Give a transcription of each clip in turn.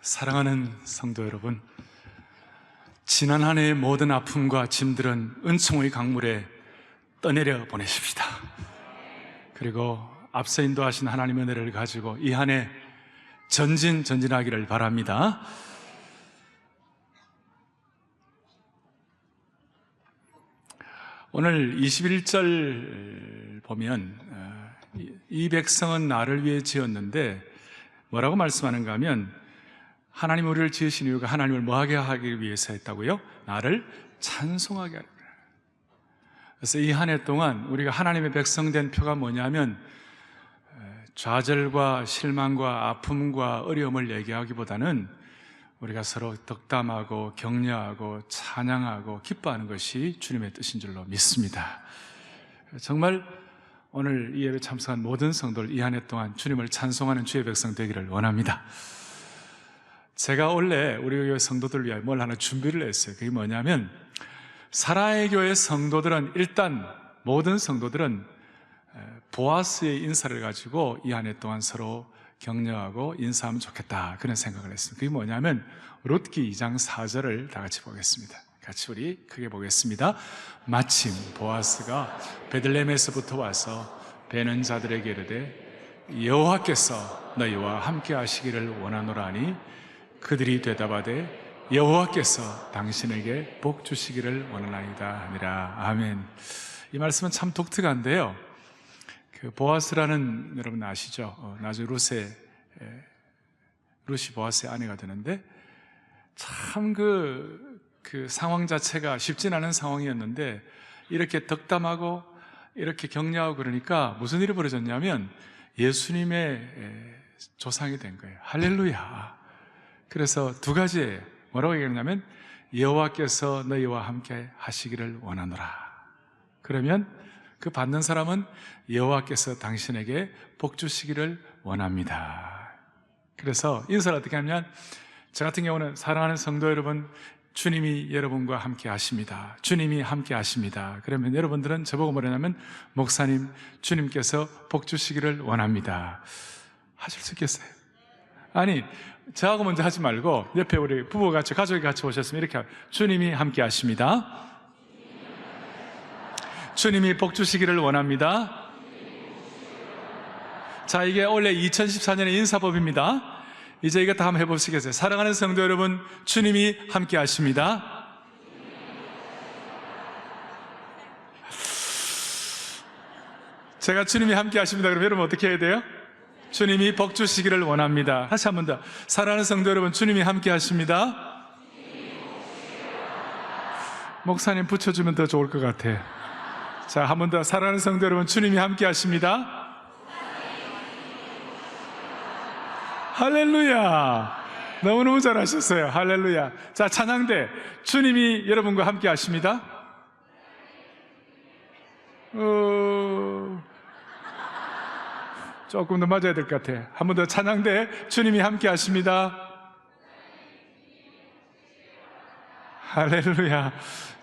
사랑하는 성도 여러분, 지난 한 해의 모든 아픔과 짐들은 은총의 강물에 떠내려 보내십시다. 그리고 앞서 인도하신 하나님의 은혜를 가지고 이 한 해 전진하기를 바랍니다. 오늘 21절 보면 이 백성은 나를 위해 지었는데 뭐라고 말씀하는가 하면, 하나님 우리를 지으신 이유가 하나님을 뭐하게 하기 위해서 했다고요? 나를 찬송하게 하려. 그래서 이 한 해 동안 우리가 하나님의 백성 된 표가 뭐냐면, 좌절과 실망과 아픔과 어려움을 얘기하기보다는 우리가 서로 덕담하고 격려하고 찬양하고 기뻐하는 것이 주님의 뜻인 줄로 믿습니다. 정말 오늘 이 예배 참석한 모든 성도들 이 한 해 동안 주님을 찬송하는 주의 백성 되기를 원합니다. 제가 원래 우리 교회 성도들을 위하여 뭘 하나 준비를 했어요. 그게 뭐냐면, 사랑의 교회 성도들은 일단 모든 성도들은 보아스의 인사를 가지고 이 한 해 동안 서로 격려하고 인사하면 좋겠다, 그런 생각을 했습니다. 그게 뭐냐면 룻기 2장 4절을 다 같이 보겠습니다. 같이 우리 크게 보겠습니다. 마침 보아스가 베들레헴에서부터 와서 베는 자들에게 이르되 여호와께서 너희와 함께 하시기를 원하노라 하니 그들이 대답하되 여호와께서 당신에게 복 주시기를 원하나이다 하니라. 아멘. 이 말씀은 참 독특한데요, 그 보아스라는, 여러분 아시죠? 나중에 룻이 보아스의 아내가 되는데, 참 그 상황 자체가 쉽진 않은 상황이었는데 이렇게 덕담하고 이렇게 격려하고 그러니까 무슨 일이 벌어졌냐면 예수님의 조상이 된 거예요. 할렐루야. 그래서 두 가지예요. 뭐라고 얘기하냐면 여호와께서 너희와 함께 하시기를 원하노라. 그러면 그 받는 사람은 여호와께서 당신에게 복 주시기를 원합니다. 그래서 인사를 어떻게 하냐면, 저 같은 경우는 사랑하는 성도 여러분, 주님이 여러분과 함께 하십니다. 주님이 함께 하십니다. 그러면 여러분들은 저보고 뭐라냐면, 목사님, 주님께서 복 주시기를 원합니다. 하실 수 있겠어요? 아니, 저하고 먼저 하지 말고 옆에 우리 부부가 같이, 가족이 같이 오셨으면 이렇게, 주님이 함께 하십니다. 주님이 복 주시기를 원합니다. 자, 이게 원래 2014년의 인사법입니다. 이제 이거 다 한번 해보시겠어요? 사랑하는 성도 여러분, 주님이 함께 하십니다. 제가 주님이 함께 하십니다 그러면 여러분 어떻게 해야 돼요? 주님이 복 주시기를 원합니다. 다시 한 번 더. 사랑하는 성도 여러분, 주님이 함께 하십니다. 목사님 붙여주면 더 좋을 것 같아. 자, 한 번 더. 사랑하는 성도 여러분, 주님이 함께 하십니다. 할렐루야. 너무너무 잘하셨어요. 할렐루야. 자, 찬양대. 주님이 여러분과 함께 하십니다. 조금 더 맞아야 될 것 같아. 한 번 더. 찬양대. 주님이 함께 하십니다. 할렐루야.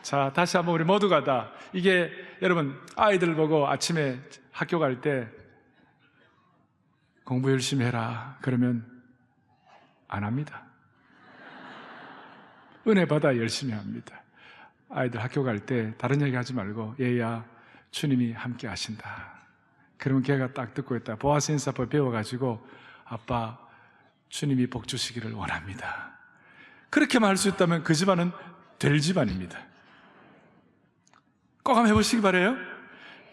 자, 다시 한번 우리 모두가 다. 이게 여러분, 아이들 보고 아침에 학교 갈 때 공부 열심히 해라 그러면 안 합니다. 은혜 받아 열심히 합니다. 아이들 학교 갈 때 다른 얘기 하지 말고, 얘야, 주님이 함께 하신다. 그러면 걔가 딱 듣고 있다. 보아스 인사법 배워가지고, 아빠, 주님이 복 주시기를 원합니다. 그렇게만 할 수 있다면 그 집안은 될 집안입니다. 꼭 한번 해보시기 바라요.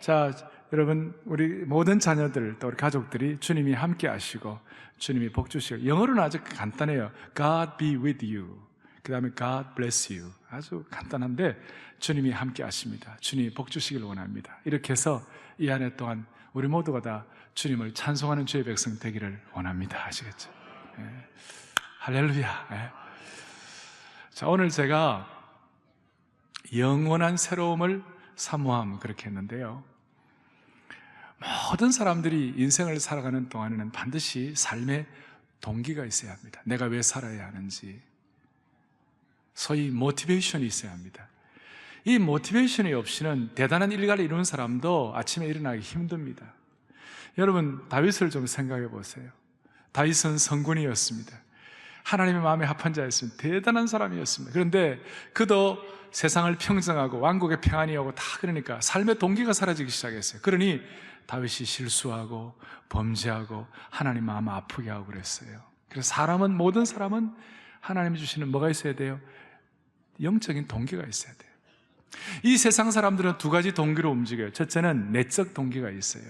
자, 여러분, 우리 모든 자녀들, 또 우리 가족들이 주님이 함께 하시고 주님이 복 주시고, 영어로는 아주 간단해요. God be with you. 그 다음에 God bless you. 아주 간단한데 주님이 함께 하십니다. 주님이 복 주시길 원합니다. 이렇게 해서 이 한 해 동안 우리 모두가 다 주님을 찬송하는 주의 백성 되기를 원합니다. 아시겠죠? 예. 할렐루야. 예. 자, 오늘 제가 영원한 새로움을 사모함, 그렇게 했는데요, 모든 사람들이 인생을 살아가는 동안에는 반드시 삶의 동기가 있어야 합니다. 내가 왜 살아야 하는지, 소위 모티베이션이 있어야 합니다. 이 모티베이션이 없이는 대단한 일가를 이루는 사람도 아침에 일어나기 힘듭니다. 여러분, 다윗을 좀 생각해 보세요. 다윗은 성군이었습니다. 하나님의 마음에 합한 자였습니다. 대단한 사람이었습니다. 그런데 그도 세상을 평정하고 왕국의 평안이 오고 다 그러니까 삶의 동기가 사라지기 시작했어요. 그러니 다윗이 실수하고 범죄하고 하나님 마음 아프게 하고 그랬어요. 그래서 모든 사람은 하나님이 주시는 뭐가 있어야 돼요? 영적인 동기가 있어야 돼요. 이 세상 사람들은 두 가지 동기로 움직여요. 첫째는 내적 동기가 있어요.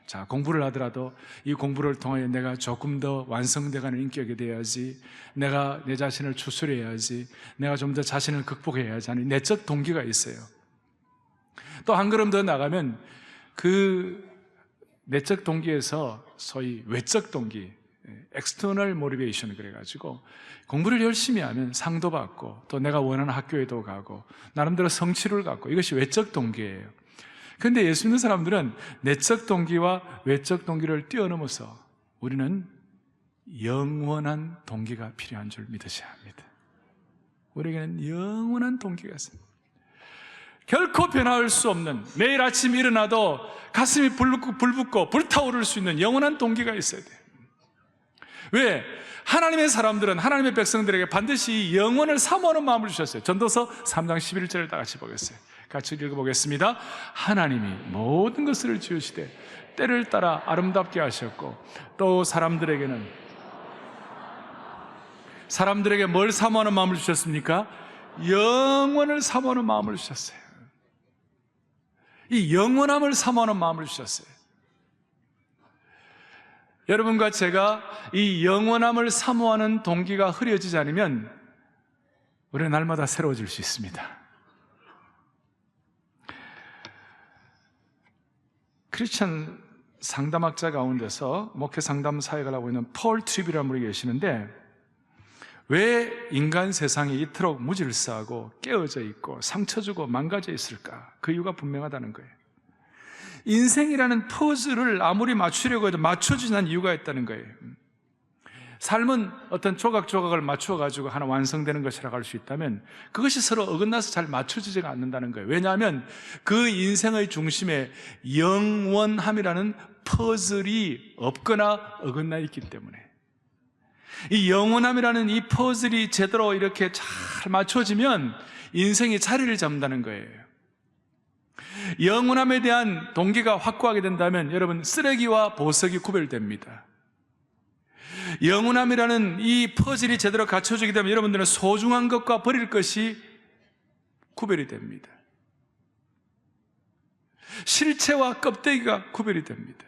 자, 공부를 하더라도 이 공부를 통하여 내가 조금 더 완성돼가는 인격이 되어야지, 내가 내 자신을 추스려야지, 내가 좀 더 자신을 극복해야지 하는 내적 동기가 있어요. 또 한 걸음 더 나가면 그 내적 동기에서 소위 외적 동기, external motivation 그래가지고 공부를 열심히 하면 상도 받고 또 내가 원하는 학교에도 가고 나름대로 성취를 갖고, 이것이 외적 동기예요. 그런데 예수 믿는 사람들은 내적 동기와 외적 동기를 뛰어넘어서 우리는 영원한 동기가 필요한 줄 믿으셔야 합니다. 우리에게는 영원한 동기가 있습니다. 결코 변화할 수 없는, 매일 아침 일어나도 가슴이 불붙고 불타오를 수 있는 영원한 동기가 있어야 돼요. 왜? 하나님의 사람들은, 하나님의 백성들에게 반드시 영원을 사모하는 마음을 주셨어요. 전도서 3장 11절을 다 같이 보겠어요. 같이 읽어보겠습니다. 하나님이 모든 것을 지으시되 때를 따라 아름답게 하셨고, 또 사람들에게 뭘 사모하는 마음을 주셨습니까? 영원을 사모하는 마음을 주셨어요. 이 영원함을 사모하는 마음을 주셨어요. 여러분과 제가 이 영원함을 사모하는 동기가 흐려지지 않으면 우리는 날마다 새로워질 수 있습니다. 크리스천 상담학자 가운데서 목회 상담 사역을 하고 있는 폴 트립이라는 분이 계시는데, 왜 인간 세상이 이토록 무질서하고 깨어져 있고 상처 주고 망가져 있을까? 그 이유가 분명하다는 거예요. 인생이라는 퍼즐을 아무리 맞추려고 해도 맞춰지지 않는 이유가 있다는 거예요. 삶은 어떤 조각조각을 맞춰가지고 하나 완성되는 것이라고 할 수 있다면, 그것이 서로 어긋나서 잘 맞춰지지가 않는다는 거예요. 왜냐하면 그 인생의 중심에 영원함이라는 퍼즐이 없거나 어긋나 있기 때문에. 이 영원함이라는 이 퍼즐이 제대로 이렇게 잘 맞춰지면 인생이 자리를 잡는다는 거예요. 영원함에 대한 동기가 확고하게 된다면 여러분, 쓰레기와 보석이 구별됩니다. 영원함이라는 이 퍼즐이 제대로 갖춰지게 되면 여러분들은 소중한 것과 버릴 것이 구별이 됩니다. 실체와 껍데기가 구별이 됩니다.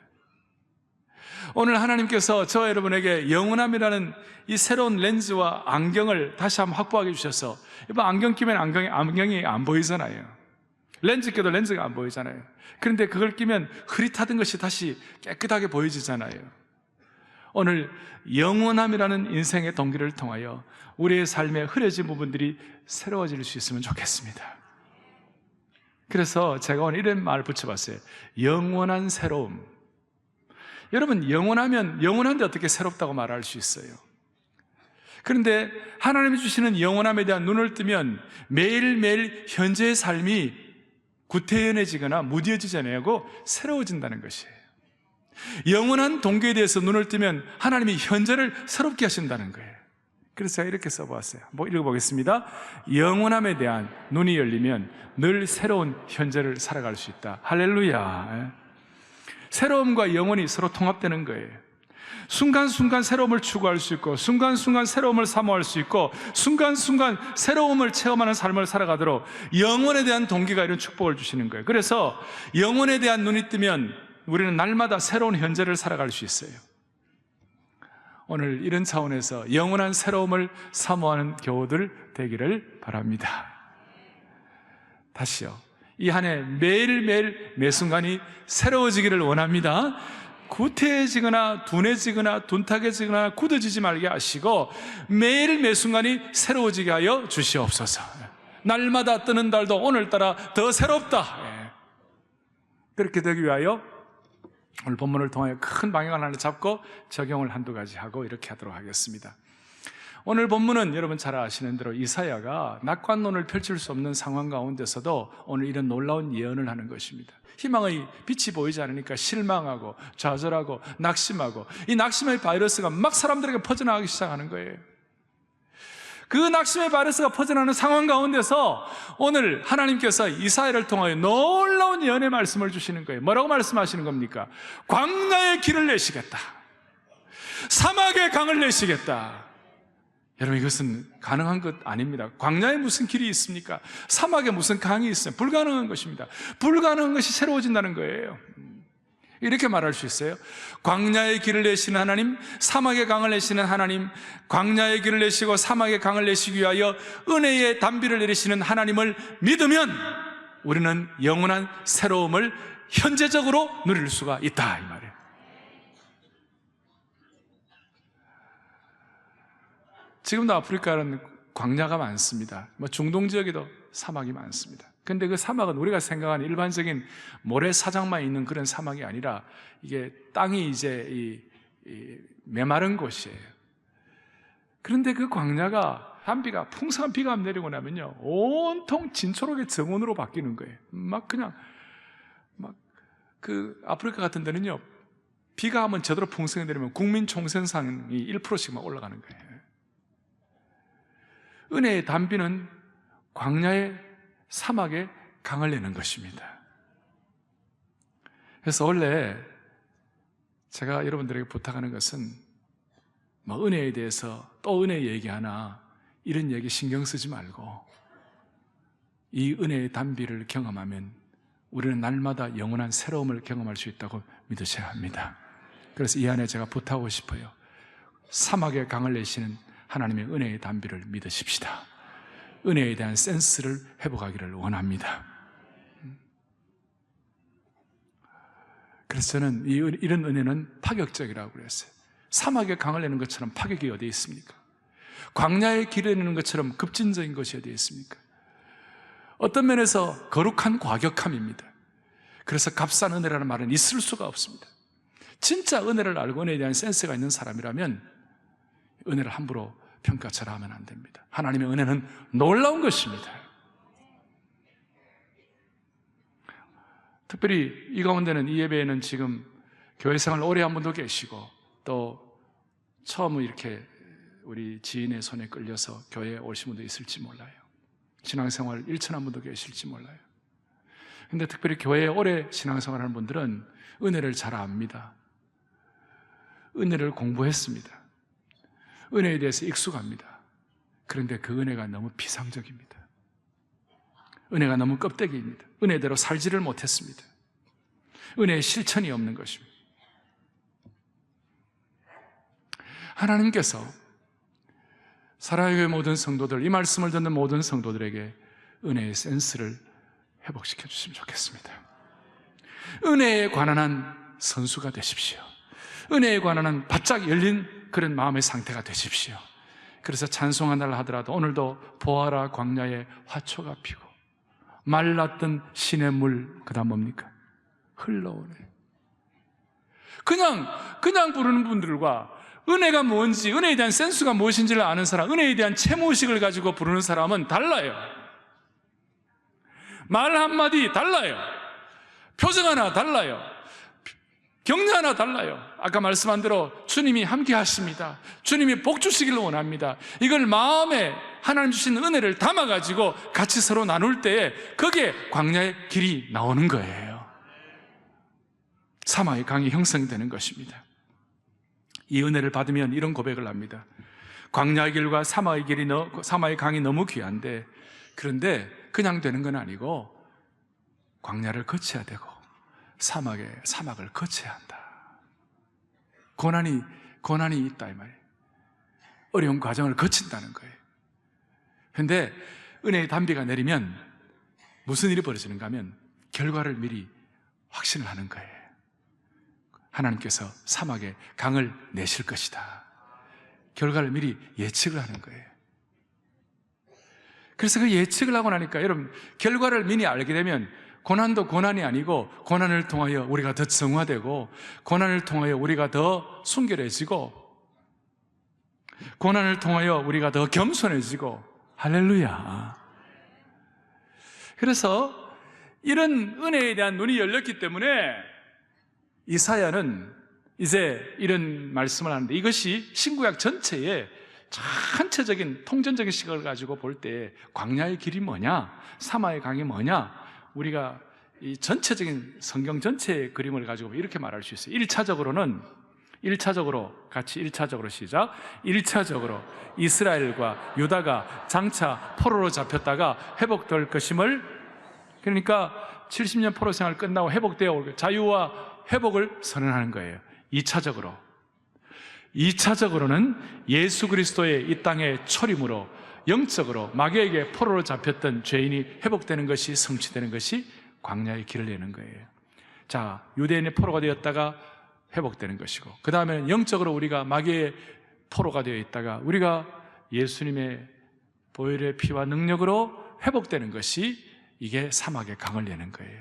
오늘 하나님께서 저 여러분에게 영원함이라는 이 새로운 렌즈와 안경을 다시 한번 확보하게 해주셔서, 이번 안경 끼면 안경이 안 보이잖아요. 렌즈 껴도 렌즈가 안 보이잖아요. 그런데 그걸 끼면 흐릿하던 것이 다시 깨끗하게 보여지잖아요. 오늘 영원함이라는 인생의 동기를 통하여 우리의 삶에 흐려진 부분들이 새로워질 수 있으면 좋겠습니다. 그래서 제가 오늘 이런 말을 붙여봤어요. 영원한 새로움. 여러분, 영원한데 어떻게 새롭다고 말할 수 있어요? 그런데 하나님이 주시는 영원함에 대한 눈을 뜨면 매일매일 현재의 삶이 구태연해지거나 무뎌지지 않고 새로워진다는 것이에요. 영원한 동기에 대해서 눈을 뜨면 하나님이 현재를 새롭게 하신다는 거예요. 그래서 제가 이렇게 써보았어요. 읽어보겠습니다. 영원함에 대한 눈이 열리면 늘 새로운 현재를 살아갈 수 있다. 할렐루야. 새로움과 영원이 서로 통합되는 거예요. 순간순간 새로움을 추구할 수 있고, 순간순간 새로움을 사모할 수 있고, 순간순간 새로움을 체험하는 삶을 살아가도록 영원에 대한 동기가 이런 축복을 주시는 거예요. 그래서 영원에 대한 눈이 뜨면 우리는 날마다 새로운 현재를 살아갈 수 있어요. 오늘 이런 차원에서 영원한 새로움을 사모하는 교우들 되기를 바랍니다. 다시요. 이 한 해 매일매일 매 순간이 새로워지기를 원합니다. 구태해지거나 둔해지거나 둔탁해지거나 굳어지지 말게 하시고 매일 매 순간이 새로워지게 하여 주시옵소서. 날마다 뜨는 달도 오늘따라 더 새롭다. 그렇게 되기 위하여 오늘 본문을 통하여 큰 방향을 하나 잡고 적용을 한두 가지 하고 이렇게 하도록 하겠습니다. 오늘 본문은 여러분 잘 아시는 대로 이사야가 낙관론을 펼칠 수 없는 상황 가운데서도 오늘 이런 놀라운 예언을 하는 것입니다. 희망의 빛이 보이지 않으니까 실망하고 좌절하고 낙심하고, 이 낙심의 바이러스가 막 사람들에게 퍼져나가기 시작하는 거예요. 그 낙심의 바이러스가 퍼져나가는 상황 가운데서 오늘 하나님께서 이사야를 통하여 놀라운 예언의 말씀을 주시는 거예요. 뭐라고 말씀하시는 겁니까? 광야의 길을 내시겠다. 사막의 강을 내시겠다. 여러분, 이것은 가능한 것 아닙니다. 광야에 무슨 길이 있습니까? 사막에 무슨 강이 있어요? 불가능한 것입니다. 불가능한 것이 새로워진다는 거예요. 이렇게 말할 수 있어요. 광야의 길을 내시는 하나님, 사막의 강을 내시는 하나님, 광야의 길을 내시고 사막의 강을 내시기 위하여 은혜의 단비를 내리시는 하나님을 믿으면 우리는 영원한 새로움을 현재적으로 누릴 수가 있다, 이 말이에요. 지금도 아프리카는 광야가 많습니다. 중동 지역에도 사막이 많습니다. 근데 그 사막은 우리가 생각하는 일반적인 모래사장만 있는 그런 사막이 아니라 이게 땅이 이제 메마른 곳이에요. 그런데 그 광야가 단비가 풍성한 비가 내리고 나면요, 온통 진초록의 정원으로 바뀌는 거예요. 그 아프리카 같은 데는요, 비가 한번 제대로 풍성히 내리면 국민 총생산이 1%씩만 올라가는 거예요. 은혜의 단비는 광야의 사막에 강을 내는 것입니다. 그래서 원래 제가 여러분들에게 부탁하는 것은 은혜에 대해서 또 은혜 얘기하나 이런 얘기 신경 쓰지 말고 이 은혜의 단비를 경험하면 우리는 날마다 영원한 새로움을 경험할 수 있다고 믿으셔야 합니다. 그래서 이 안에 제가 부탁하고 싶어요. 사막에 강을 내시는 하나님의 은혜의 단비를 믿으십시다. 은혜에 대한 센스를 회복하기를 원합니다. 그래서 저는 이런 은혜는 파격적이라고 그랬어요. 사막에 강을 내는 것처럼 파격이 어디에 있습니까? 광야에 길을 내는 것처럼 급진적인 것이 어디에 있습니까? 어떤 면에서 거룩한 과격함입니다. 그래서 값싼 은혜라는 말은 있을 수가 없습니다. 진짜 은혜를 알고 은혜에 대한 센스가 있는 사람이라면 은혜를 함부로 평가처럼 하면 안 됩니다. 하나님의 은혜는 놀라운 것입니다. 특별히 이 가운데는, 이 예배에는 지금 교회 생활 오래 한 분도 계시고 또 처음 이렇게 우리 지인의 손에 끌려서 교회에 오신 분도 있을지 몰라요. 신앙생활 1천 분도 계실지 몰라요. 근데 특별히 교회에 오래 신앙생활 하는 분들은 은혜를 잘 압니다. 은혜를 공부했습니다. 은혜에 대해서 익숙합니다. 그런데 그 은혜가 너무 비상적입니다. 은혜가 너무 껍데기입니다. 은혜대로 살지를 못했습니다. 은혜의 실천이 없는 것입니다. 하나님께서 사랑의 교회 모든 성도들, 이 말씀을 듣는 모든 성도들에게 은혜의 센스를 회복시켜 주시면 좋겠습니다. 은혜에 관한 한 선수가 되십시오. 은혜에 관한 한 바짝 열린 그런 마음의 상태가 되십시오. 그래서 찬송한다를 하더라도 오늘도 보아라 광야에 화초가 피고 말랐던 시냇물, 그 다음 뭡니까? 흘러오네. 그냥 부르는 분들과 은혜가 뭔지, 은혜에 대한 센스가 무엇인지를 아는 사람, 은혜에 대한 채무의식을 가지고 부르는 사람은 달라요. 말 한마디 달라요. 표정 하나 달라요. 격려 하나 달라요. 아까 말씀한 대로 주님이 함께 하십니다. 주님이 복 주시기를 원합니다. 이걸 마음에 하나님 주신 은혜를 담아가지고 같이 서로 나눌 때에 거기에 광야의 길이 나오는 거예요. 사막의 강이 형성되는 것입니다. 이 은혜를 받으면 이런 고백을 합니다. 광야의 길과 사막의 강이 너무 귀한데, 그런데 그냥 되는 건 아니고 광야를 거쳐야 되고 사막을 거쳐야 한다. 고난이 있다, 이 말이에요. 어려운 과정을 거친다는 거예요. 그런데 은혜의 단비가 내리면 무슨 일이 벌어지는가 하면 결과를 미리 확신을 하는 거예요. 하나님께서 사막에 강을 내실 것이다. 결과를 미리 예측을 하는 거예요. 그래서 그 예측을 하고 나니까 여러분, 결과를 미리 알게 되면 고난도 고난이 아니고 고난을 통하여 우리가 더 정화되고 고난을 통하여 우리가 더 순결해지고 고난을 통하여 우리가 더 겸손해지고, 할렐루야. 그래서 이런 은혜에 대한 눈이 열렸기 때문에 이사야는 이제 이런 말씀을 하는데, 이것이 신구약 전체에 전체적인 통전적인 시각을 가지고 볼 때 광야의 길이 뭐냐, 사마의 강이 뭐냐, 우리가 이 전체적인 성경 전체의 그림을 가지고 이렇게 말할 수 있어요. 1차적으로 같이 1차적으로 시작. 1차적으로 이스라엘과 유다가 장차 포로로 잡혔다가 회복될 것임을, 그러니까 70년 포로 생활 끝나고 회복되어 올 자유와 회복을 선언하는 거예요. 2차적으로는 예수 그리스도의 이 땅의 초림으로 영적으로 마귀에게 포로로 잡혔던 죄인이 회복되는 것이 성취되는 것이 광야의 길을 내는 거예요. 자, 유대인의 포로가 되었다가 회복되는 것이고, 그 다음에는 영적으로 우리가 마귀의 포로가 되어 있다가 우리가 예수님의 보혈의 피와 능력으로 회복되는 것이, 이게 사막의 강을 내는 거예요.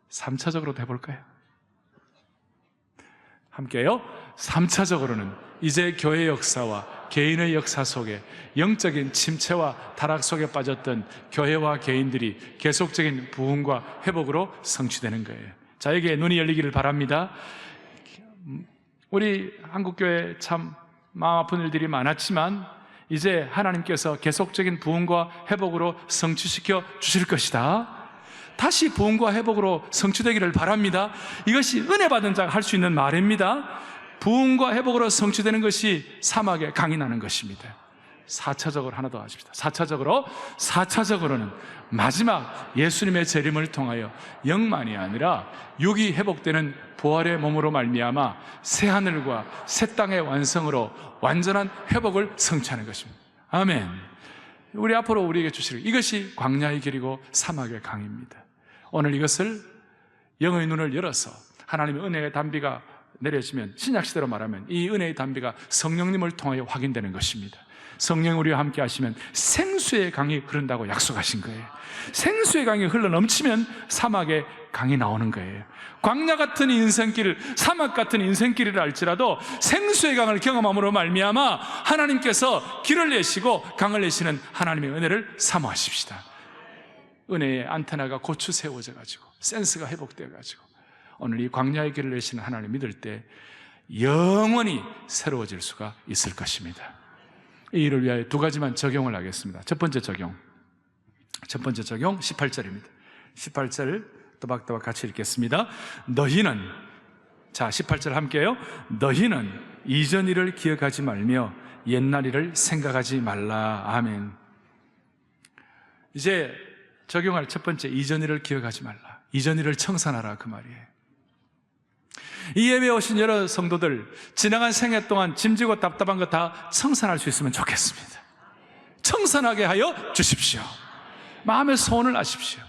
3차적으로도 해볼까요? 함께요. 3차적으로는 이제 교회의 역사와 개인의 역사 속에 영적인 침체와 타락 속에 빠졌던 교회와 개인들이 계속적인 부흥과 회복으로 성취되는 거예요. 자, 여기에 눈이 열리기를 바랍니다. 우리 한국교회 참 마음 아픈 일들이 많았지만 이제 하나님께서 계속적인 부흥과 회복으로 성취시켜 주실 것이다. 다시 부흥과 회복으로 성취되기를 바랍니다. 이것이 은혜 받은 자가 할 수 있는 말입니다. 부흥과 회복으로 성취되는 것이 사막에 강이 나는 것입니다. 4차적으로 하나 더 하십시다. 4차적으로는 마지막 예수님의 재림을 통하여 영만이 아니라 육이 회복되는 부활의 몸으로 말미암아 새 하늘과 새 땅의 완성으로 완전한 회복을 성취하는 것입니다. 아멘. 우리 앞으로 우리에게 주실 이것이 광야의 길이고 사막의 강입니다. 오늘 이것을 영의 눈을 열어서 하나님의 은혜의 단비가 내려지면, 신약시대로 말하면 이 은혜의 단비가 성령님을 통하여 확인되는 것입니다. 성령 우리와 함께 하시면 생수의 강이 흐른다고 약속하신 거예요. 생수의 강이 흘러 넘치면 사막에 강이 나오는 거예요. 광야 같은 인생길, 사막 같은 인생길이라 할지라도 생수의 강을 경험함으로 말미암아 하나님께서 길을 내시고 강을 내시는 하나님의 은혜를 사모하십시다. 은혜의 안테나가 고추 세워져 가지고 센스가 회복되어 가지고 오늘 이 광야의 길을 내시는 하나님을 믿을 때 영원히 새로워질 수가 있을 것입니다. 이 일을 위하여 두 가지만 적용을 하겠습니다. 첫 번째 적용 18절입니다. 18절 또박또박 같이 읽겠습니다. 너희는, 자 18절 함께요. 너희는 이전 일을 기억하지 말며 옛날 일을 생각하지 말라. 아멘. 이제 적용할 첫 번째, 이전 일을 기억하지 말라. 이전 일을 청산하라, 그 말이에요. 이 예배에 오신 여러 성도들, 지나간 생애 동안 짐지고 답답한 거 다 청산할 수 있으면 좋겠습니다. 청산하게 하여 주십시오. 마음의 소원을 하십시오.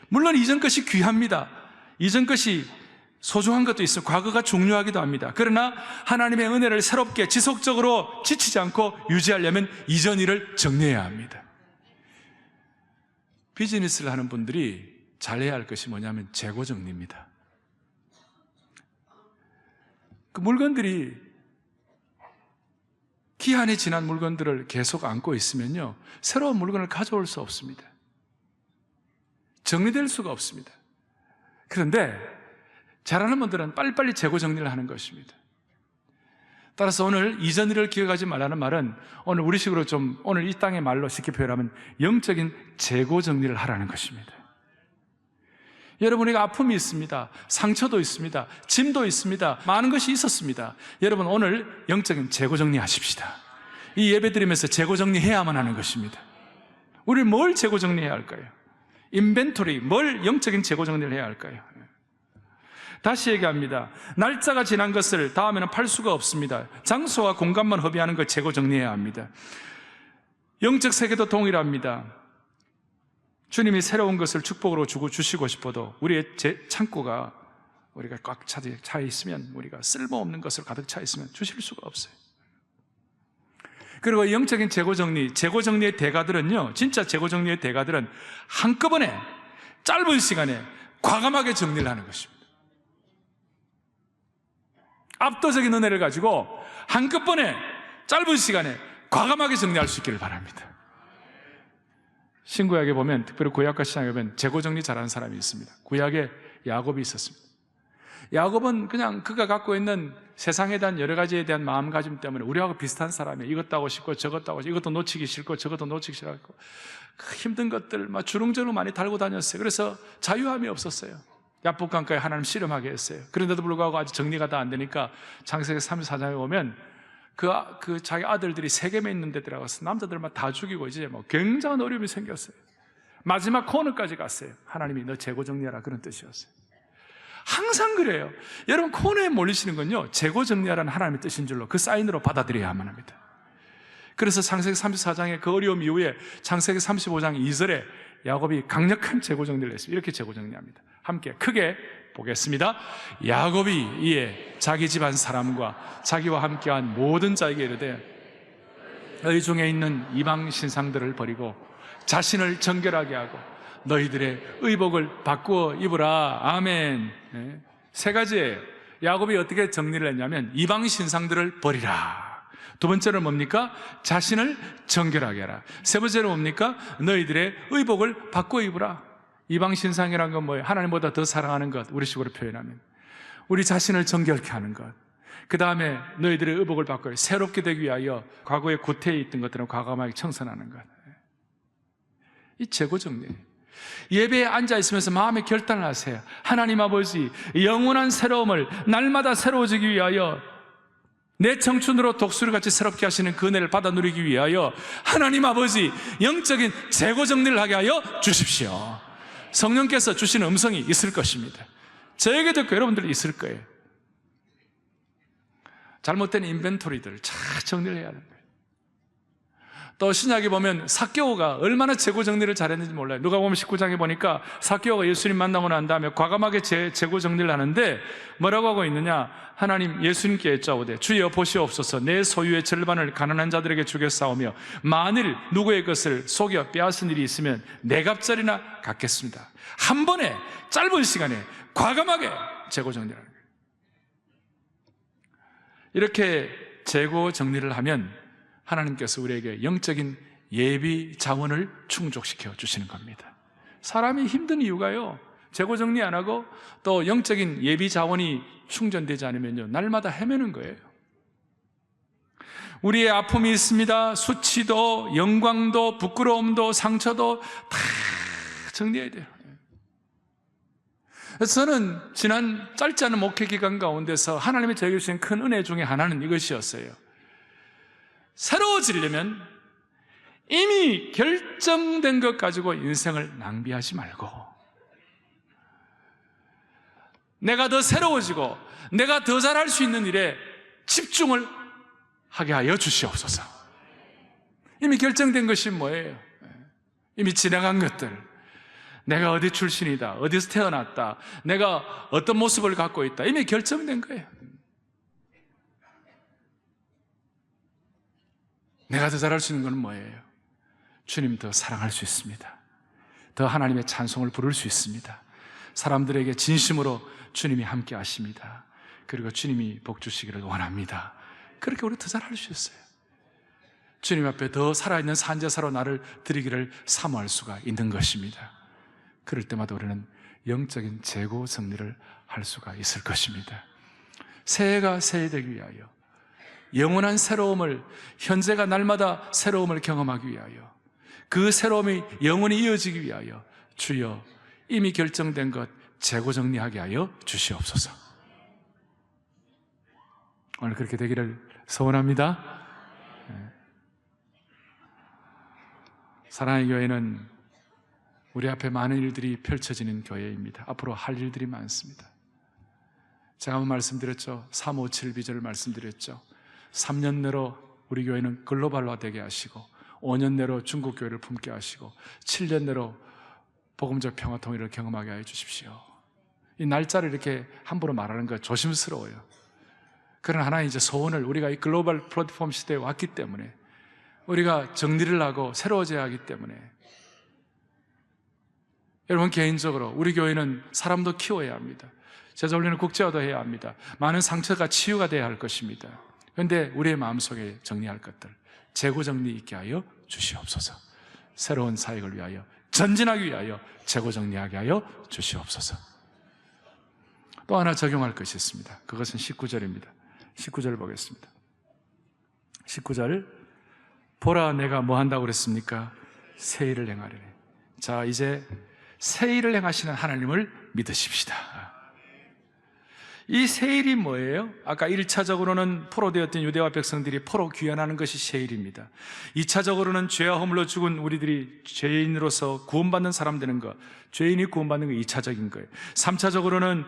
물론 이전 것이 귀합니다. 이전 것이 소중한 것도 있어요. 과거가 중요하기도 합니다. 그러나 하나님의 은혜를 새롭게 지속적으로 지치지 않고 유지하려면 이전 일을 정리해야 합니다. 비즈니스를 하는 분들이 잘해야 할 것이 뭐냐면 재고 정리입니다. 그 물건들이, 기한이 지난 물건들을 계속 안고 있으면요, 새로운 물건을 가져올 수 없습니다. 정리될 수가 없습니다. 그런데 잘하는 분들은 빨리빨리 재고 정리를 하는 것입니다. 따라서 오늘 이전 일을 기억하지 말라는 말은 오늘 우리식으로 좀, 오늘 이 땅의 말로 쉽게 표현하면 영적인 재고 정리를 하라는 것입니다. 여러분, 우리가 아픔이 있습니다. 상처도 있습니다. 짐도 있습니다. 많은 것이 있었습니다. 여러분, 오늘 영적인 재고 정리하십시다. 이 예배 드리면서 재고 정리해야만 하는 것입니다. 우리 뭘 재고 정리해야 할까요? 인벤토리, 뭘 영적인 재고 정리를 해야 할까요? 다시 얘기합니다. 날짜가 지난 것을 다음에는 팔 수가 없습니다. 장소와 공간만 허비하는 걸 재고 정리해야 합니다. 영적 세계도 동일합니다. 주님이 새로운 것을 축복으로 주시고 싶어도 우리의 창고가 우리가 꽉 차 있으면, 우리가 쓸모없는 것을 가득 차 있으면 주실 수가 없어요. 그리고 영적인 재고 정리의 대가들은요, 진짜 재고 정리의 대가들은 한꺼번에 짧은 시간에 과감하게 정리를 하는 것입니다. 압도적인 은혜를 가지고 한꺼번에 짧은 시간에 과감하게 정리할 수 있기를 바랍니다. 신구약에 보면, 특별히 구약과 신약에 보면 재고 정리 잘하는 사람이 있습니다. 구약에 야곱이 있었습니다. 야곱은 그냥 그가 갖고 있는 세상에 대한 여러 가지에 대한 마음가짐 때문에 우리하고 비슷한 사람이에요. 이것도 하고 싶고 저것도 하고 싶고 이것도 놓치기 싫고 저것도 놓치기 싫고 그 힘든 것들 막 주렁주렁 많이 달고 다녔어요. 그래서 자유함이 없었어요. 야복강가에 하나님 씨름하게 했어요. 그런데도 불구하고 아직 정리가 다 안 되니까 창세기 34장에 보면 그 자기 아들들이 세겜에 있는 데 들어가서 남자들만 다 죽이고 이제 뭐 굉장한 어려움이 생겼어요. 마지막 코너까지 갔어요. 하나님이 너 재고 정리하라 그런 뜻이었어요. 항상 그래요. 여러분 코너에 몰리시는 건요 재고 정리하라는 하나님의 뜻인 줄로 그 사인으로 받아들여야만 합니다. 그래서 창세기 34장의 그 어려움 이후에 창세기 35장 2절에 야곱이 강력한 재고 정리를 했습니다. 이렇게 재고 정리합니다. 함께 크게 보겠습니다. 야곱이 이에 자기 집안 사람과 자기와 함께한 모든 자에게 이르되 너희 중에 있는 이방 신상들을 버리고 자신을 정결하게 하고 너희들의 의복을 바꾸어 입으라. 아멘. 네. 세 가지예요. 야곱이 어떻게 정리를 했냐면 이방 신상들을 버리라. 두 번째는 뭡니까? 자신을 정결하게 하라. 세 번째는 뭡니까? 너희들의 의복을 바꾸어 입으라. 이방 신상이라는 건 뭐예요? 하나님보다 더 사랑하는 것, 우리식으로 표현하면 우리 자신을 정결케 하는 것. 그 다음에 너희들의 의복을 바꿔요. 새롭게 되기 위하여 과거에 구태에 있던 것들은 과감하게 청산하는 것. 이 재고 정리. 예배에 앉아있으면서 마음의 결단을 하세요. 하나님 아버지, 영원한 새로움을 날마다 새로워지기 위하여 내 청춘으로 독수리같이 새롭게 하시는 그 은혜를 받아 누리기 위하여 하나님 아버지 영적인 재고 정리를 하게 하여 주십시오. 성령께서 주시는 음성이 있을 것입니다. 저에게도 여러분들이 있을 거예요. 잘못된 인벤토리들 잘 정리를 해야 하는 거예요. 또 신약에 보면 삭개오가 얼마나 재고 정리를 잘했는지 몰라요. 누가 보면 19장에 보니까 삭개오가 예수님 만나고 난 다음에 과감하게 재고 정리를 하는데 뭐라고 하고 있느냐? 하나님 예수님께 여짜오되 주여 보시옵소서 내 소유의 절반을 가난한 자들에게 주겠사오며 만일 누구의 것을 속여 빼앗은 일이 있으면 네 갑절이나 갚겠습니다. 한 번에 짧은 시간에 과감하게 재고 정리를 하는 거예요. 이렇게 재고 정리를 하면 하나님께서 우리에게 영적인 예비 자원을 충족시켜 주시는 겁니다. 사람이 힘든 이유가요, 재고 정리 안 하고 또 영적인 예비 자원이 충전되지 않으면요 날마다 헤매는 거예요. 우리의 아픔이 있습니다. 수치도 영광도 부끄러움도 상처도 다 정리해야 돼요. 그래서 저는 지난 짧지 않은 목회 기간 가운데서 하나님이 저에게 주신 큰 은혜 중에 하나는 이것이었어요. 새로워지려면 이미 결정된 것 가지고 인생을 낭비하지 말고 내가 더 새로워지고 내가 더 잘할 수 있는 일에 집중을 하게 하여 주시옵소서. 이미 결정된 것이 뭐예요? 이미 지나간 것들, 내가 어디 출신이다, 어디서 태어났다, 내가 어떤 모습을 갖고 있다, 이미 결정된 거예요. 내가 더 잘할 수 있는 건 뭐예요? 주님 더 사랑할 수 있습니다. 더 하나님의 찬송을 부를 수 있습니다. 사람들에게 진심으로 주님이 함께 하십니다. 그리고 주님이 복 주시기를 원합니다. 그렇게 우리 더 잘할 수 있어요. 주님 앞에 더 살아있는 산제사로 나를 드리기를 사모할 수가 있는 것입니다. 그럴 때마다 우리는 영적인 재고 정리를 할 수가 있을 것입니다. 새해가 새해되기 위하여 영원한 새로움을, 현재가 날마다 새로움을 경험하기 위하여 그 새로움이 영원히 이어지기 위하여 주여 이미 결정된 것 재고 정리하게 하여 주시옵소서. 오늘 그렇게 되기를 소원합니다. 사랑의 교회는 우리 앞에 많은 일들이 펼쳐지는 교회입니다. 앞으로 할 일들이 많습니다. 제가 한번 말씀드렸죠. 357 비전을 말씀드렸죠. 3년 내로 우리 교회는 글로벌화되게 하시고 5년 내로 중국 교회를 품게 하시고 7년 내로 복음적 평화 통일을 경험하게 해 주십시오. 이 날짜를 이렇게 함부로 말하는 거 조심스러워요. 그러나 하나의 이제 소원을, 우리가 이 글로벌 플랫폼 시대에 왔기 때문에 우리가 정리를 하고 새로워져야 하기 때문에 여러분 개인적으로 우리 교회는 사람도 키워야 합니다. 제자 훈련은 국제화도 해야 합니다. 많은 상처가 치유가 돼야 할 것입니다. 그런데 우리의 마음속에 정리할 것들 재고 정리 있게 하여 주시옵소서. 새로운 사역을 위하여 전진하기 위하여 재고 정리하게 하여 주시옵소서. 또 하나 적용할 것이 있습니다. 그것은 19절입니다. 19절 보겠습니다. 19절, 보라 내가 뭐 한다고 그랬습니까? 새 일을 행하리니. 자, 이제 새 일을 행하시는 하나님을 믿으십시다. 이 새 일이 뭐예요? 아까 1차적으로는 포로되었던 유대와 백성들이 포로 귀환하는 것이 새 일입니다. 2차적으로는 죄와 허물로 죽은 우리들이 죄인으로서 구원받는 사람 되는 것, 죄인이 구원받는 게 2차적인 거예요. 3차적으로는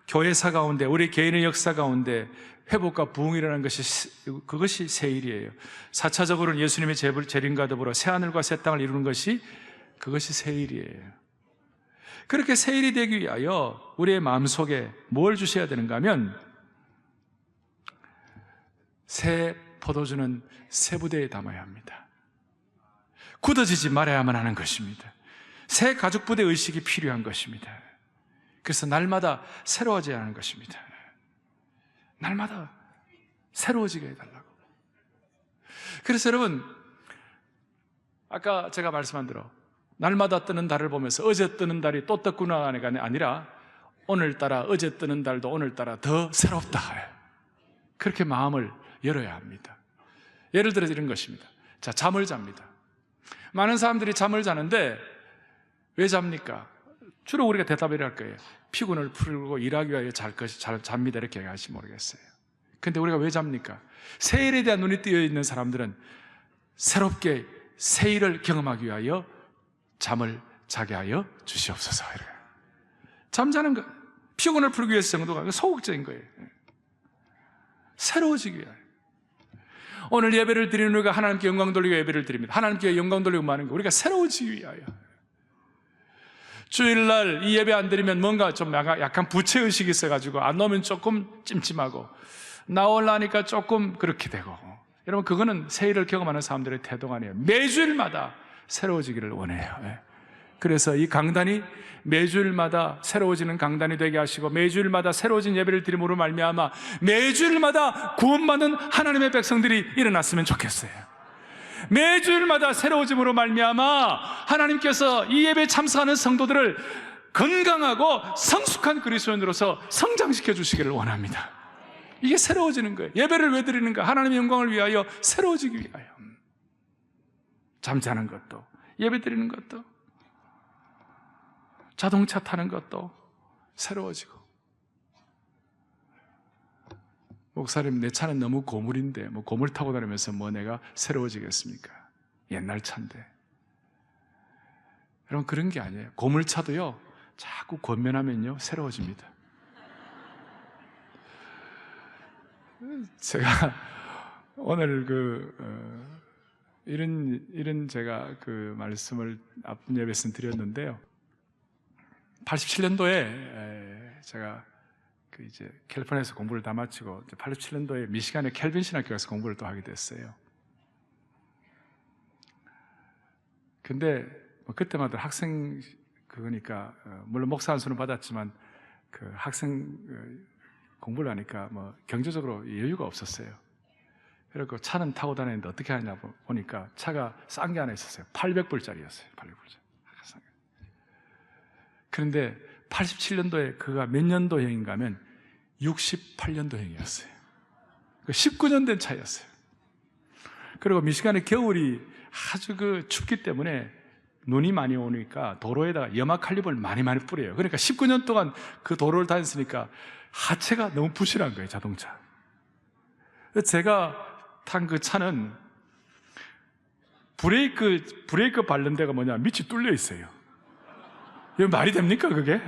교회사 가운데, 우리 개인의 역사 가운데 회복과 부흥이라는 것이, 그것이 새 일이에요. 4차적으로는 예수님의 재림과 더불어 새하늘과 새 땅을 이루는 것이, 그것이 새 일이에요. 그렇게 새 일이 되기 위하여 우리의 마음속에 뭘 주셔야 되는가 하면, 새 포도주는 새 부대에 담아야 합니다. 굳어지지 말아야만 하는 것입니다. 새 가죽 부대 의식이 필요한 것입니다. 그래서 날마다 새로워져야 하는 것입니다. 날마다 새로워지게 해달라고. 그래서 여러분, 아까 제가 말씀한 대로 날마다 뜨는 달을 보면서 어제 뜨는 달이 또 떴구나가 아니라 오늘따라 어제 뜨는 달도 오늘따라 더 새롭다, 그렇게 마음을 열어야 합니다. 예를 들어 이런 것입니다. 자, 잠을 잡니다. 많은 사람들이 잠을 자는데 왜 잡니까? 주로 우리가 대답을 할 거예요. 피곤을 풀고 일하기 위하여 잘 잡니다, 이렇게 얘기할지 모르겠어요. 근데 우리가 왜 잡니까? 새 일에 대한 눈이 뜨여 있는 사람들은 새롭게 새 일을 경험하기 위하여 잠을 자게 하여 주시옵소서. 잠자는 거, 피곤을 풀기 위해서 정도가 소극적인 거예요. 새로워지기 위하여. 오늘 예배를 드리는 우리가 하나님께 영광 돌리고 예배를 드립니다. 하나님께 영광 돌리고 마는 거, 우리가 새로워지기 위하여. 주일날 이 예배 안 드리면 뭔가 좀 약간 부채의식이 있어가지고 안 나오면 조금 찜찜하고, 나오려니까 조금 그렇게 되고. 여러분, 그거는 새 일을 경험하는 사람들의 태도가 아니에요. 매주일마다 새로워지기를 원해요. 그래서 이 강단이 매주일마다 새로워지는 강단이 되게 하시고, 매주일마다 새로워진 예배를 드림으로 말미암아 매주일마다 구원받는 하나님의 백성들이 일어났으면 좋겠어요. 매주일마다 새로워짐으로 말미암아 하나님께서 이 예배에 참석하는 성도들을 건강하고 성숙한 그리스도인으로서 성장시켜 주시기를 원합니다. 이게 새로워지는 거예요. 예배를 왜 드리는가? 하나님의 영광을 위하여, 새로워지기 위하여. 잠자는 것도, 예배 드리는 것도, 자동차 타는 것도 새로워지고. 목사님, 내 차는 너무 고물인데 뭐 고물 타고 다니면서 뭐 내가 새로워지겠습니까? 옛날 차인데. 여러분, 그런 게 아니에요. 고물차도요, 자꾸 권면하면요 새로워집니다. 제가 오늘 이런 제가 그 말씀을 앞분 예배에서 드렸는데요. 87년도에 제가 이제 캘리포니아에서 공부를 다 마치고 87년도에 미시간의 켈빈 신학교에서 공부를 또 하게 됐어요. 근데 그때마다 학생 그거니까 물론 목사 안수는 받았지만 그 학생 공부를 하니까 뭐 경제적으로 여유가 없었어요. 그리고 차는 타고 다니는데 어떻게 하냐 보니까 차가 싼 게 하나 있었어요. 800불짜리였어요. 800불짜리. 그런데 87년도에 그가 몇 년도형인가 하면 68년도형이었어요. 19년 된 차였어요. 그리고 미시간의 겨울이 아주 춥기 때문에 눈이 많이 오니까 도로에다가 염화 칼륨을 많이 뿌려요. 그러니까 19년 동안 그 도로를 다녔으니까 하체가 너무 부실한 거예요, 자동차. 제가 탄 그 차는 브레이크 밟는 데가 뭐냐, 밑이 뚫려 있어요. 이거 말이 됩니까, 그게?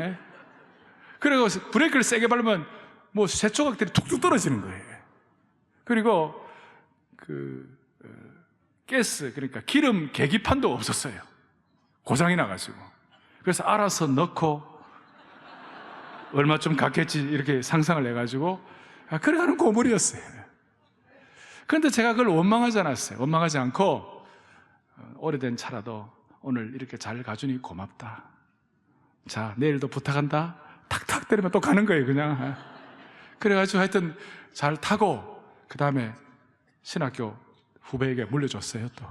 그리고 브레이크를 세게 밟으면 뭐 쇠조각들이 툭툭 떨어지는 거예요. 그리고 가스, 그러니까 기름 계기판도 없었어요. 고장이 나가지고. 그래서 알아서 넣고 얼마쯤 갔겠지 이렇게 상상을 해가지고 그래가는 고물이었어요. 그런데 제가 그걸 원망하지 않았어요. 원망하지 않고 오래된 차라도 오늘 이렇게 잘 가주니 고맙다. 자, 내일도 부탁한다. 탁탁 때리면 또 가는 거예요, 그냥. 그래가지고 하여튼 잘 타고 그 다음에 신학교 후배에게 물려줬어요, 또.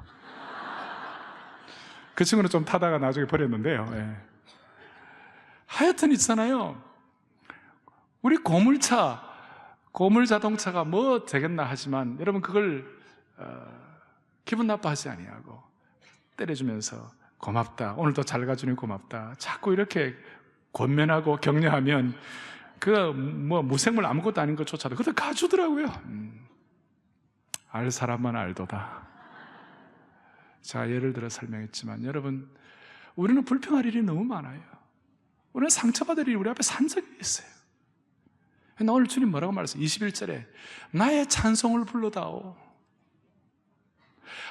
그 친구는 좀 타다가 나중에 버렸는데요. 예. 하여튼 있잖아요. 우리 고물 자동차가 뭐 되겠나 하지만 여러분 그걸 기분 나빠하지 아니하고 때려주면서 고맙다, 오늘도 잘 가주니 고맙다, 자꾸 이렇게 권면하고 격려하면 그 뭐 무생물 아무것도 아닌 것조차도 그것도 가주더라고요. 알 사람만 알도다. 자, 예를 들어 설명했지만 여러분, 우리는 불평할 일이 너무 많아요. 우리는 상처받을 일이 우리 앞에 산적이 있어요. 나 오늘 주님 뭐라고 말했어요? 21절에 나의 찬송을 불러다오,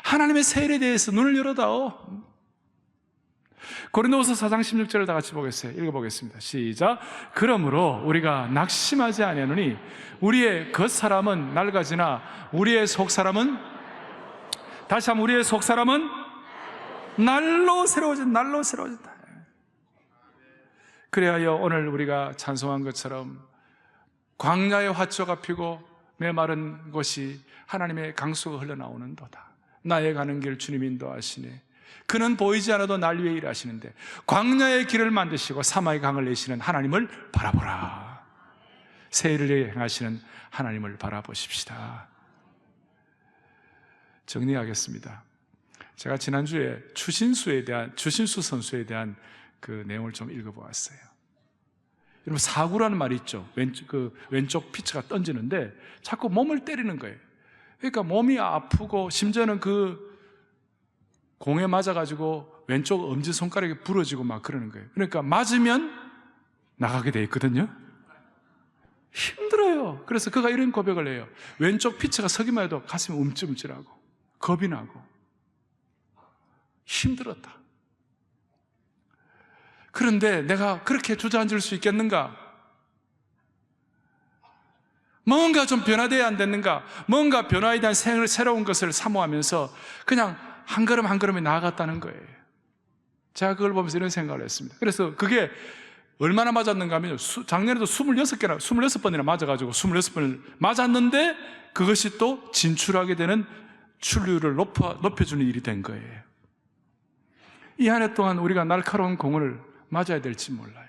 하나님의 새 일에 대해서 눈을 열어다오. 고린도후서 4장 16절을 다 같이 보겠어요. 읽어보겠습니다. 시작. 그러므로 우리가 낙심하지 아니하노니 우리의 겉사람은 낡아지나 우리의 속사람은, 다시 한번, 우리의 속사람은 날로 새로워진다. 날로 새로워진다. 그래야 오늘 우리가 찬송한 것처럼 광야의 화초가 피고 메마른 곳이 하나님의 강수가 흘러나오는도다. 나의 가는 길 주님 인도하시네. 그는 보이지 않아도 날 위해 일하시는데 광야의 길을 만드시고 사막의 강을 내시는 하나님을 바라보라. 새 일을 행하시는 하나님을 바라보십시다. 정리하겠습니다. 제가 지난주에 추신수 선수에 대한 그 내용을 좀 읽어보았어요. 여러분, 사구라는 말이 있죠. 왼쪽 피처가 던지는데 자꾸 몸을 때리는 거예요. 그러니까 몸이 아프고 심지어는 그 공에 맞아가지고 왼쪽 엄지손가락이 부러지고 막 그러는 거예요. 그러니까 맞으면 나가게 돼 있거든요. 힘들어요. 그래서 그가 이런 고백을 해요. 왼쪽 피처가 서기만 해도 가슴이 움찔움찔하고 겁이 나고 힘들었다. 그런데 내가 그렇게 주저앉을 수 있겠는가? 뭔가 좀 변화되어야 안 됐는가? 뭔가 변화에 대한 새로운 것을 사모하면서 그냥 한 걸음 한 걸음에 나아갔다는 거예요. 제가 그걸 보면서 이런 생각을 했습니다. 그래서 그게 얼마나 맞았는가 하면 작년에도 26번이나 맞아가지고 26번을 맞았는데 그것이 또 진출하게 되는 출루율을 높여주는 일이 된 거예요. 이 한 해 동안 우리가 날카로운 공을 맞아야 될지 몰라요.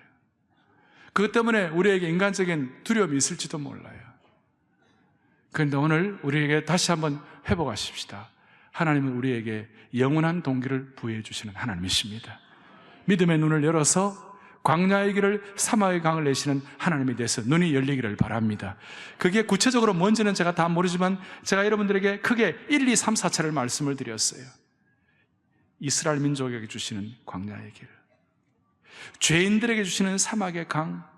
그것 때문에 우리에게 인간적인 두려움이 있을지도 몰라요. 그런데 오늘 우리에게 다시 한번 회복하십시다. 하나님은 우리에게 영원한 동기를 부여해 주시는 하나님이십니다. 믿음의 눈을 열어서 광야의 길을, 사막의 강을 내시는 하나님에 대해서 눈이 열리기를 바랍니다. 그게 구체적으로 뭔지는 제가 다 모르지만 제가 여러분들에게 크게 1, 2, 3, 4차를 말씀을 드렸어요. 이스라엘 민족에게 주시는 광야의 길, 죄인들에게 주시는 사막의 강,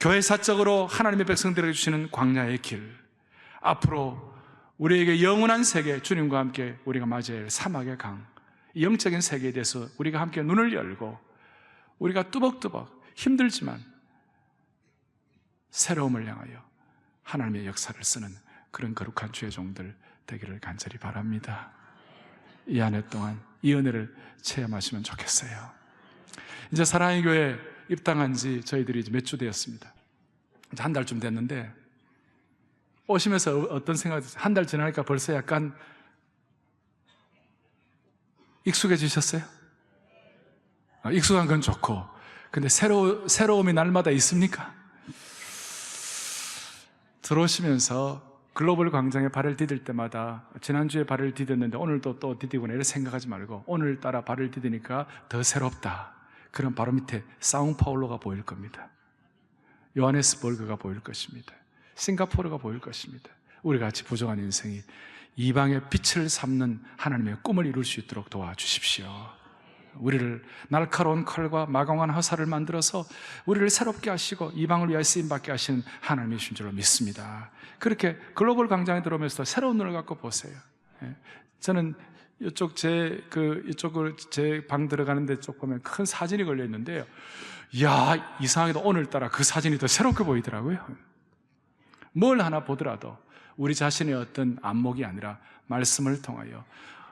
교회사적으로 하나님의 백성들에게 주시는 광야의 길, 앞으로 우리에게 영원한 세계, 주님과 함께 우리가 맞아야 할 사막의 강, 이 영적인 세계에 대해서 우리가 함께 눈을 열고 우리가 뚜벅뚜벅 힘들지만 새로움을 향하여 하나님의 역사를 쓰는 그런 거룩한 주의 종들 되기를 간절히 바랍니다. 이 한 해 동안 이 은혜를 체험하시면 좋겠어요. 이제 사랑의 교회 입당한 지 저희들이 이제 몇 주 되었습니다. 이제 한 달쯤 됐는데 오시면서 어떤 생각이 드세요? 한 달 지나니까 벌써 약간 익숙해지셨어요? 익숙한 건 좋고, 근데 새로움이 날마다 있습니까? 들어오시면서 글로벌 광장에 발을 디딜 때마다 지난주에 발을 디뎠는데 오늘도 또 디디구나 이렇게 생각하지 말고 오늘따라 발을 디디니까 더 새롭다. 그럼 바로 밑에 사운파울로가 보일 겁니다. 요하네스버그가 보일 것입니다. 싱가포르가 보일 것입니다. 우리 같이 부정한 인생이 이방의 빛을 삼는 하나님의 꿈을 이룰 수 있도록 도와주십시오. 우리를 날카로운 칼과 마광한 화살을 만들어서 우리를 새롭게 하시고 이방을 위하여 쓰임받게 하시는 하나님이신 줄로 믿습니다. 그렇게 글로벌 광장에 들어오면서 새로운 눈을 갖고 보세요. 저는 이쪽을 제 방 들어가는데 쪽 보면 큰 사진이 걸려 있는데요. 이야, 이상하게도 오늘따라 그 사진이 더 새롭게 보이더라고요. 뭘 하나 보더라도 우리 자신의 어떤 안목이 아니라 말씀을 통하여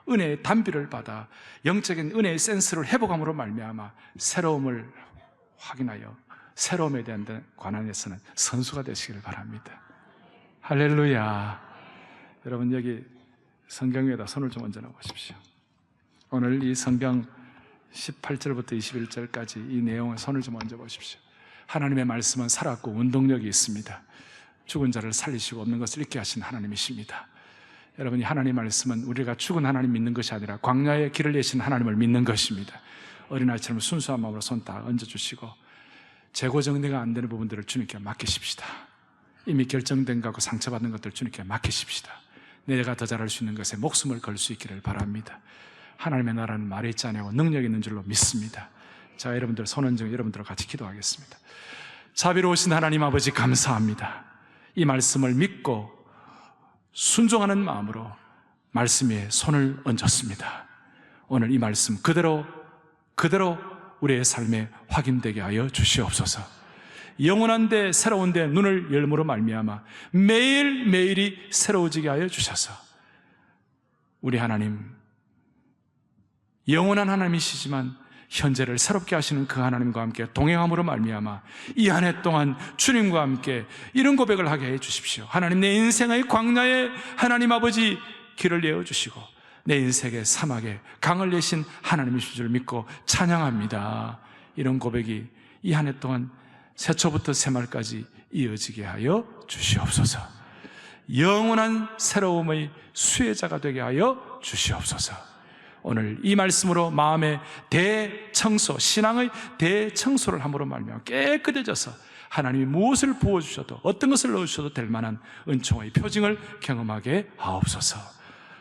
은혜의 단비를 받아 영적인 은혜의 센스를 회복함으로 말미암아 새로움을 확인하여 새로움에 대한 관한에서는 선수가 되시기를 바랍니다. 할렐루야. 여러분, 여기 성경 위에다 손을 좀 얹어 놓으십시오. 오늘 이 성경 18절부터 21절까지 이 내용에 손을 좀 얹어 보십시오. 하나님의 말씀은 살았고 운동력이 있습니다. 죽은 자를 살리시고 없는 것을 잊게 하신 하나님이십니다. 여러분이 하나님의 말씀은 우리가 죽은 하나님 믿는 것이 아니라 광야의 길을 내신 하나님을 믿는 것입니다. 어린아이처럼 순수한 마음으로 손 다 얹어주시고 재고 정리가 안 되는 부분들을 주님께 맡기십시다. 이미 결정된 것과 상처받는 것들 주님께 맡기십시다. 내가 더 잘할 수 있는 것에 목숨을 걸 수 있기를 바랍니다. 하나님의 나라는 말에 있지 않고 능력이 있는 줄로 믿습니다. 자, 여러분들 손 얹은 여러분들과 같이 기도하겠습니다. 자비로우신 하나님 아버지 감사합니다. 이 말씀을 믿고 순종하는 마음으로 말씀 위에 손을 얹었습니다. 오늘 이 말씀 그대로 우리의 삶에 확인되게 하여 주시옵소서. 영원한 데 새로운 데 눈을 열므로 말미암아 매일매일이 새로워지게 하여 주셔서 우리 하나님, 영원한 하나님이시지만 현재를 새롭게 하시는 그 하나님과 함께 동행함으로 말미암아 이 한 해 동안 주님과 함께 이런 고백을 하게 해 주십시오. 하나님, 내 인생의 광야에 하나님 아버지 길을 내어주시고 내 인생의 사막에 강을 내신 하나님이신 줄 믿고 찬양합니다. 이런 고백이 이 한 해 동안 새초부터 새말까지 이어지게 하여 주시옵소서. 영원한 새로움의 수혜자가 되게 하여 주시옵소서. 오늘 이 말씀으로 마음의 대청소, 신앙의 대청소를 함으로 말미암아 깨끗해져서 하나님이 무엇을 부어주셔도 어떤 것을 넣으셔도 될 만한 은총의 표징을 경험하게 하옵소서.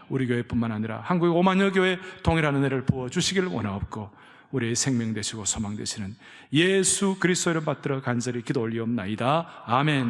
우리 교회뿐만 아니라 한국의 5만여 교회 동일한 은혜를 부어주시기를 원하옵고 우리의 생명 되시고 소망 되시는 예수 그리스도 이름 받들어 간절히 기도 올리옵나이다. 아멘.